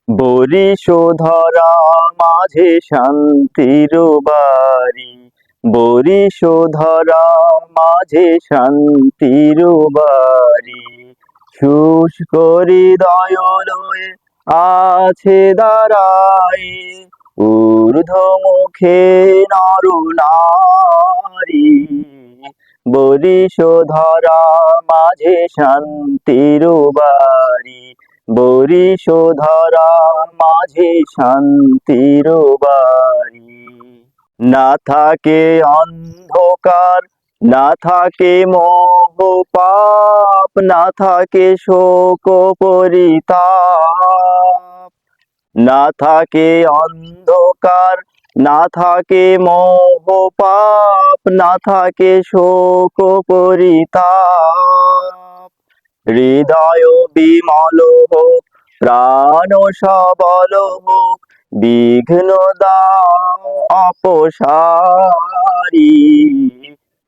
বরিশোধরা মাঝে শান্তির বাড়ি, বরিশোধরা মাঝে শান্তির বাড়ি। শুষ্ক হৃদয় লয়ে আছে দাঁড়াই, ঊর্ধ্বমুখে নরনারী। বরিশোধরা মাঝে শান্তির বাড়ি, বরিশোধরা মাঝে শান্তির বাড়ি। না থাকে অন্ধকার, না থাকে মোহ পাপ, না থাকে শোক পরিতাপ। না থাকে অন্ধকার, না থাকে মোহ পাপ, না থাকে শোক পরিতাপ। হৃদয় বিমল হোক, প্রাণ সবল হোক, বিঘ্ন দাও অপসারি।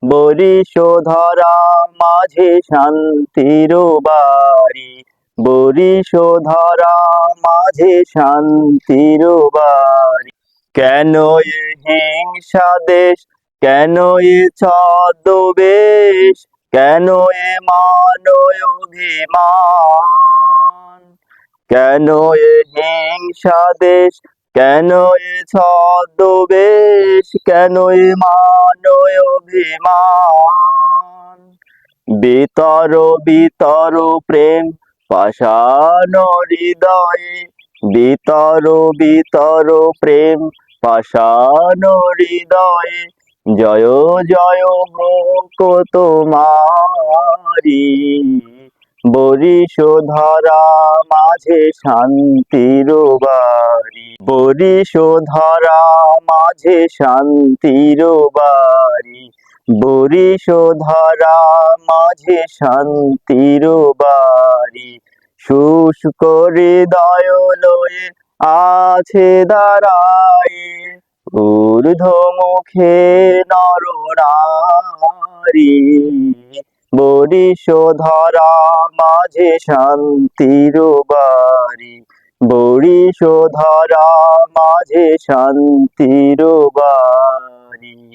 বরিশোধরা মাঝে শান্তির বাড়ি, বরিশোধরা মাঝে শান্তির বাড়ি। কেন এ হিংসা দেশ, কেন এ ছদ্মবেশ, কেন এ মান অভিমান? কেন এ হিংসা দেশ, কেন এ ছদ্মবেশ, কেন এ মান অভিমান? বিতর বিতর প্রেম পাষাণ হৃদয়ে, বিতর বিতর প্রেম পাষাণ হৃদয়ে। জয় জয় হোক তোমারি, বরিশোধরা মাঝে শান্তির বাড়ি, বরিশোধরা মাঝে শান্তির বাড়ি, বরিশোধরা মাঝে শান্তির বাড়ি। শুষ্ক হৃদয় লয়ে আছে দাঁড়াই, ঊর্ধ্বমুখে নরনারী। বরিশোধরা মাঝে শান্তির বাড়ি, বরিশোধরা মাঝে শান্তির বাড়ি।